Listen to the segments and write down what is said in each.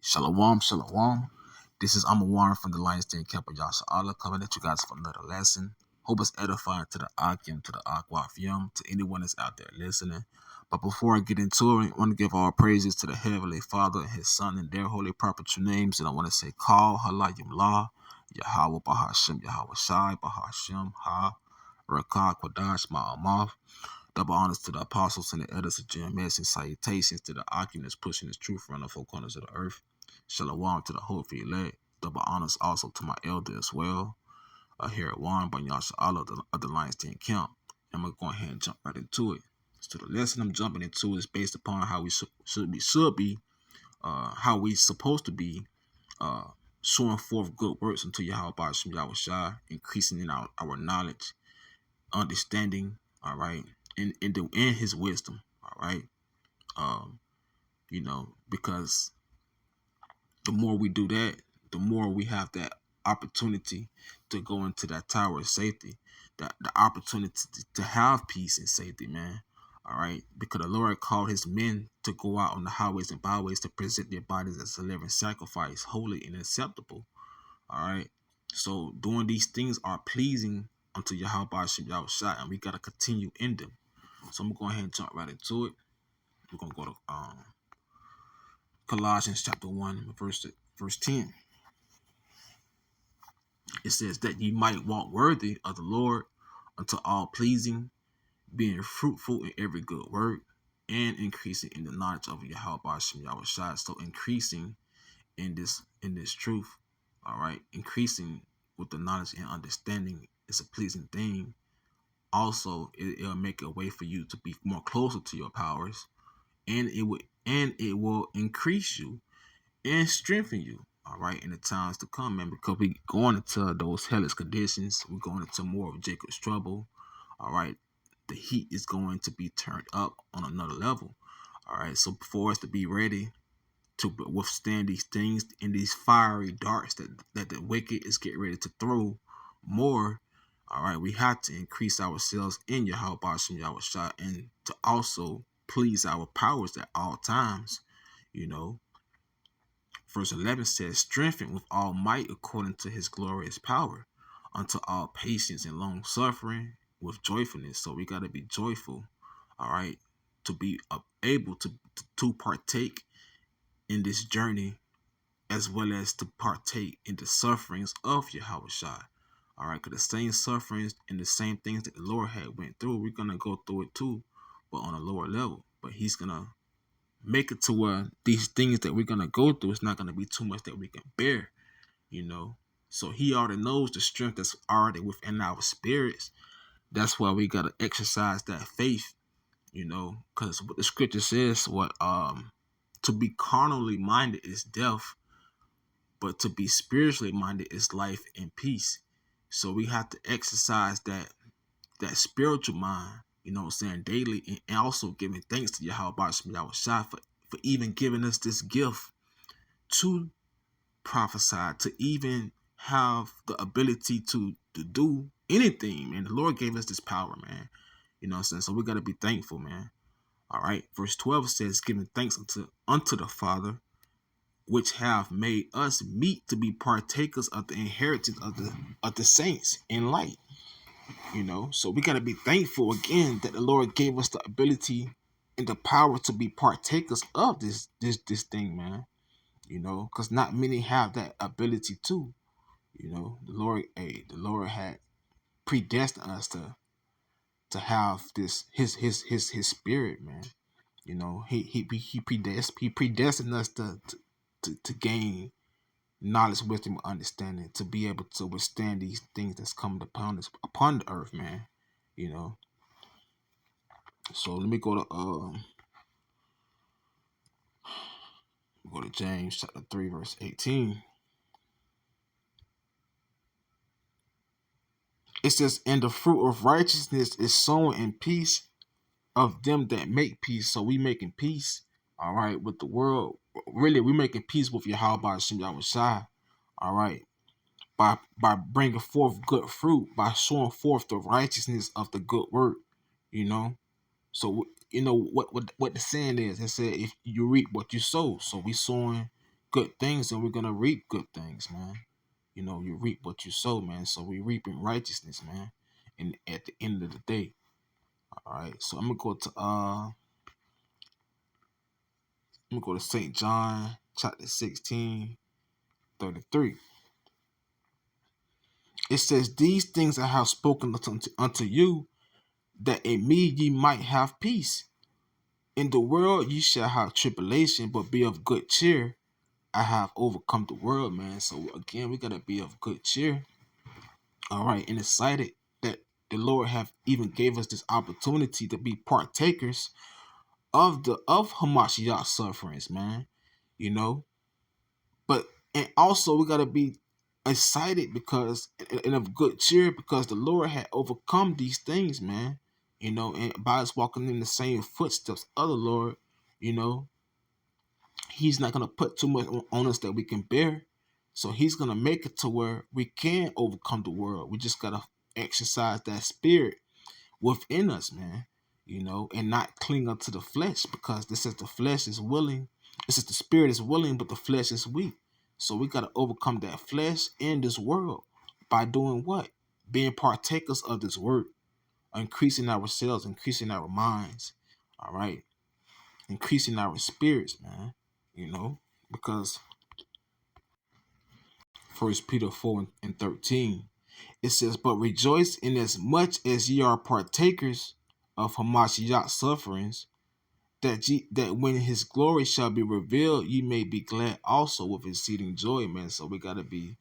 Shalom, shalom. This is Amma Warren from the Lion's Den Camp of Yahawah, coming at you guys for another lesson. Hope it's edifying to the Akim, to the Akwafim, to anyone that's out there listening. But before I get into it, I want to give all praises to the Heavenly Father and His Son and their holy proper true names. And I want to say, Call, Halayim La, Yahawah, Bahashim, Yahawashi, Bahashim, Ha, Rakah, Kwadash, Ma'amaf. Double honors to the apostles and the elders of GMS and salutations to the occupants pushing this truth around the four corners of the earth. Shalom to the whole elect. Double honors also to my elder as well. Here at Juan Banyasha Allah of the Lion's Den Camp. And we're going ahead and jump right into it. So the lesson I'm jumping into is based upon how we should be, how we supposed to be, showing forth good works unto Yahawah Shem Yahawashi, increasing in our knowledge, understanding, all right, in his wisdom, all right. Because the more we do that, the more we have that opportunity to go into that tower of safety, that the opportunity to have peace and safety, man. All right, because the Lord called His men to go out on the highways and byways to present their bodies as a living sacrifice, holy and acceptable. All right, so doing these things are pleasing unto Yahawah Shem Yahawashi, and we gotta continue in them. So I'm gonna go ahead and jump right into it. We're gonna go to Colossians chapter 1, verse 10. It says that ye might walk worthy of the Lord unto all pleasing, being fruitful in every good work, and increasing in the knowledge of Yahawah Shem Yahawashi. So increasing in this truth, all right, increasing with the knowledge and understanding is a pleasing thing. Also, it'll make a way for you to be more closer to your powers, and it will increase you and strengthen you, all right, in the times to come, man, because we going into those hellish conditions. We're going into more of Jacob's trouble, all right. The heat is going to be turned up on another level, all right. So for us to be ready to withstand these things and these fiery darts that the wicked is getting ready to throw more, all right, we have to increase ourselves in Yahawah Shem Yahawashi and to also please our powers at all times, you know. Verse 11 says, strengthened with all might according to His glorious power, unto all patience and long suffering with joyfulness. So we got to be joyful, all right, to be able to partake in this journey, as well as to partake in the sufferings of Yahawashi. All right, because the same sufferings and the same things that the Lord had went through, we're going to go through it too, but on a lower level. But He's going to make it to where these things that we're going to go through, it's not going to be too much that we can bear, you know. So He already knows the strength that's already within our spirits. That's why we got to exercise that faith, you know, because what the scripture says, to be carnally minded is death, but to be spiritually minded is life and peace. So we have to exercise that spiritual mind, you know what I'm saying, daily, and also giving thanks to Yahawah Shem Yahawashi for even giving us this gift to prophesy, to even have the ability to do anything, man. The Lord gave us this power, man. You know what I'm saying? So we got to be thankful, man. All right. Verse 12 says, giving thanks unto the Father, which have made us meet to be partakers of the inheritance of the saints in light. You know, so we got to be thankful again that the Lord gave us the ability and the power to be partakers of this thing, man. You know, because not many have that ability to. You know, the Lord had predestined us to have this his spirit, man. You know, he predestined us to gain knowledge, wisdom, understanding, to be able to withstand these things that's coming upon us upon the earth, man. You know. So let me go to James chapter 3, verse 18. It says, and the fruit of righteousness is sown in peace of them that make peace. So we making peace, all right, with the world. Really, we making peace with Yahawah Shem Yahawashi, all right, by bringing forth good fruit, by showing forth the righteousness of the good work, you know. So you know what the saying is. It said, if you reap what you sow. So we sowing good things, and we're gonna reap good things, man. You know, you reap what you sow, man. So we reap in righteousness, man. And at the end of the day, all right. So I'm gonna go to St. John chapter 16, 33. It says, "These things I have spoken unto you, that in me ye might have peace. In the world ye shall have tribulation, but be of good cheer. I have overcome the world," man. So again, we gotta be of good cheer. All right, and excited that the Lord have even gave us this opportunity to be partakers of Hamashiach's sufferings, man. You know, but and also we gotta be excited because and of good cheer because the Lord had overcome these things, man. You know, and by us walking in the same footsteps of the Lord, you know, He's not gonna put too much on us that we can bear. So He's gonna make it to where we can overcome the world. We just gotta exercise that spirit within us, man, you know, and not cling unto the flesh because this is the flesh is willing. This is the spirit is willing, but the flesh is weak. So we got to overcome that flesh in this world by doing what? Being partakers of this work, increasing ourselves, increasing our minds, all right, increasing our spirits, man, you know, because First Peter 4 and 13, it says, "But rejoice in as much as ye are partakers of Hamashiach's sufferings, that when his glory shall be revealed, ye may be glad also with exceeding joy," man. So we gotta be,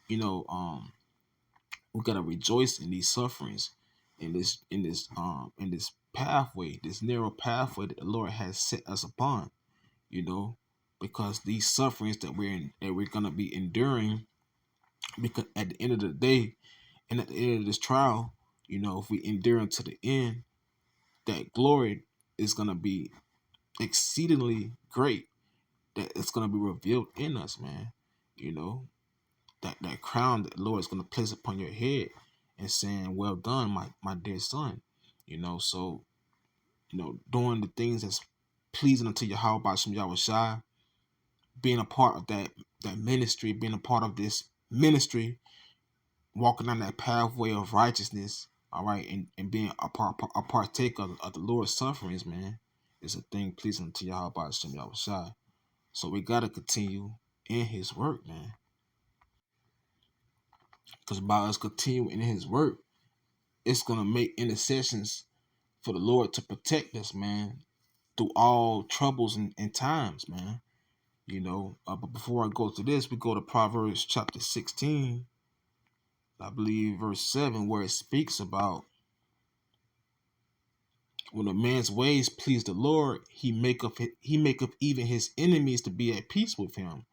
you know, we gotta rejoice in these sufferings, in this pathway, this narrow pathway that the Lord has set us upon, you know, because these sufferings that we're gonna be enduring, because at the end of the day, and at the end of this trial, you know, if we endure unto the end, that glory is gonna be exceedingly great, that it's gonna be revealed in us, man. You know, that crown that the Lord is gonna place upon your head and saying, "Well done, my dear son." You know, so you know, doing the things that's pleasing unto Yahawah Shem Yahawashi, being a part of that ministry, being a part of this ministry, walking on that pathway of righteousness, all right, and being a partaker of the Lord's sufferings, man, is a thing pleasing to Yahawah Shem Yahawashi. So we gotta continue in His work, man. Because by us continuing in His work, it's gonna make intercessions for the Lord to protect us, man, through all troubles and times, man. You know, but before I go to this, we go to Proverbs chapter 16, I believe verse 7, where it speaks about when a man's ways please the Lord, he maketh even his enemies to be at peace with him.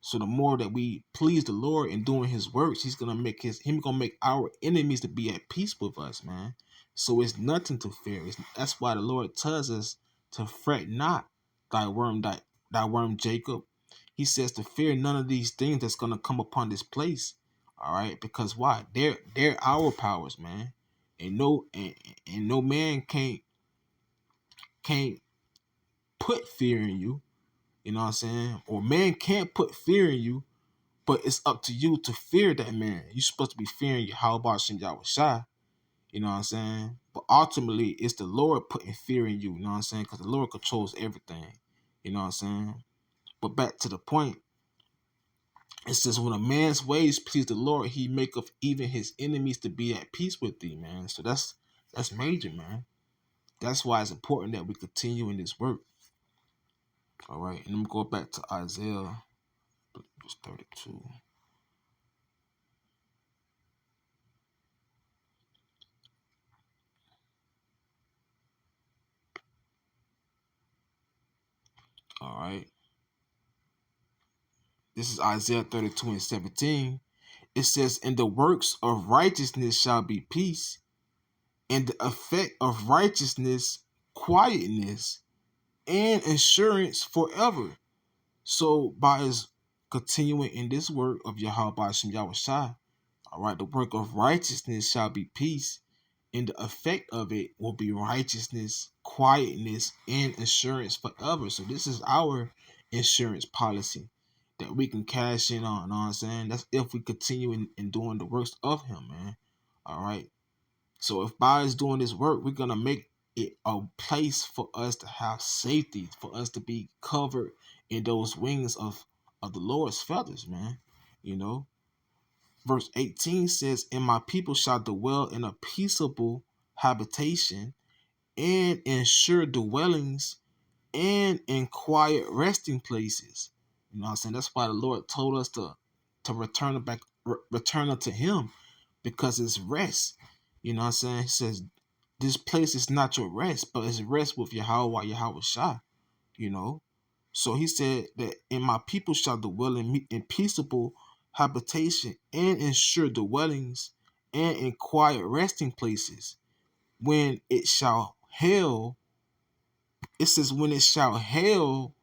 So the more that we please the Lord in doing His works, He's gonna make our enemies to be at peace with us, man. So it's nothing to fear. That's why the Lord tells us to fret not thy worm Jacob. He says to fear none of these things that's gonna come upon this place. All right, because why? They're our powers, man. And no man can't put fear in you. You know what I'm saying? Or man can't put fear in you. But it's up to you to fear that man. You're supposed to be fearing Yahawah Shem Yahawashi. You know what I'm saying? But ultimately, it's the Lord putting fear in you. You know what I'm saying? Because the Lord controls everything. You know what I'm saying? But back to the point, it says, when a man's ways please the Lord, He maketh even his enemies to be at peace with thee, man. So that's major, man. That's why it's important that we continue in this work. All right, and I'm going back to Isaiah 32. All right. This is Isaiah 32 and 17. It says, "In the works of righteousness shall be peace, and the effect of righteousness, quietness, and assurance forever." So by us continuing in this work of Yahawah Shem Yahawashi, all right, the work of righteousness shall be peace, and the effect of it will be righteousness, quietness, and assurance forever. So this is our insurance policy. that we can cash in on. You know what I'm saying? That's if we continue in doing the works of him, man. All right. So if God is doing this work, we're gonna make it a place for us to have safety, for us to be covered in those wings of the Lord's feathers, man. You know, verse 18 says, "And my people shall dwell in a peaceable habitation, and in sure dwellings, and in quiet resting places." You know what I'm saying? That's why the Lord told us to return back, return unto Him, because it's rest. You know what I'm saying? He says, "This place is not your rest, but it's rest with Yahawah, Yahawashi." You know, so He said that, "And my people shall dwell in peaceable habitation, and in sure dwellings, and in quiet resting places. When it shall hail," it says, "when it shall hail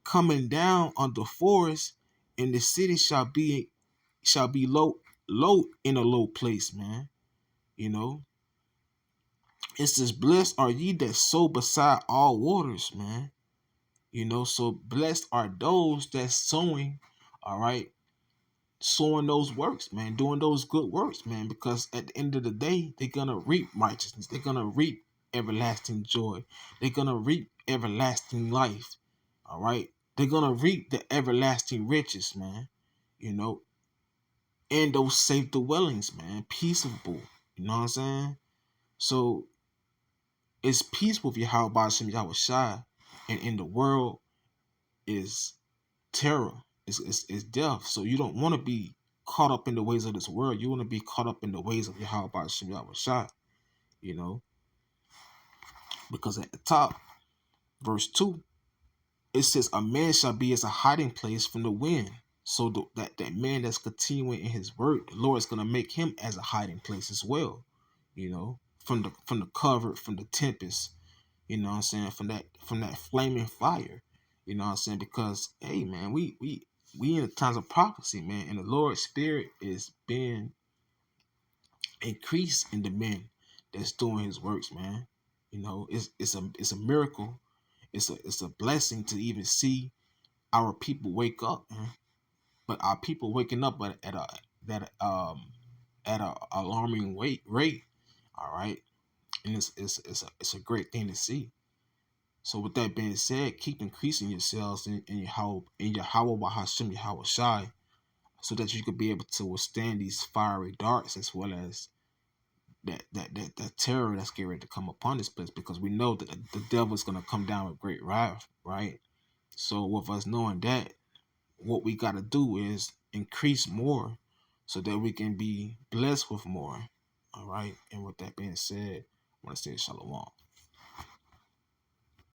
coming down on the forest, and the city shall be low in a low place," man. You know, it says, "Blessed are ye that sow beside all waters," man. You know, so blessed are those that's sowing, all right, sowing those works, man, doing those good works, man, because at the end of the day, they're gonna reap righteousness, they're gonna reap everlasting joy, they're gonna reap everlasting life, all right, they're gonna reap the everlasting riches, man. You know, and those safe dwellings, man, peaceable. You know what I'm saying? So it's peace with Yahweh Shem Yahawashi, and in the world is terror, it's death. So you don't want to be caught up in the ways of this world. You want to be caught up in the ways of Yahweh Shem Yahawashi, you know, because at the top, verse 2, it says, "A man shall be as a hiding place from the wind." So that man that's continuing in his word, the Lord is going to make him as a hiding place as well, you know, from the cover, from the tempest, you know what I'm saying, from that flaming fire, you know what I'm saying, because hey man, we in the times of prophecy, man, and the Lord's spirit is being increased in the men that's doing his works, man. You know, it's a miracle. It's a blessing to even see our people wake up, man. But our people waking up at a alarming rate, all right, and it's a great thing to see. So with that being said, keep increasing yourselves in Yahawah Hashem Yahawashi, so that you could be able to withstand these fiery darts, as well as that terror that's getting ready to come upon this place, because we know that the devil is going to come down with great wrath, right? So with us knowing that, what we got to do is increase more, so that we can be blessed with more. All right. And with that being said, I want to say shalom.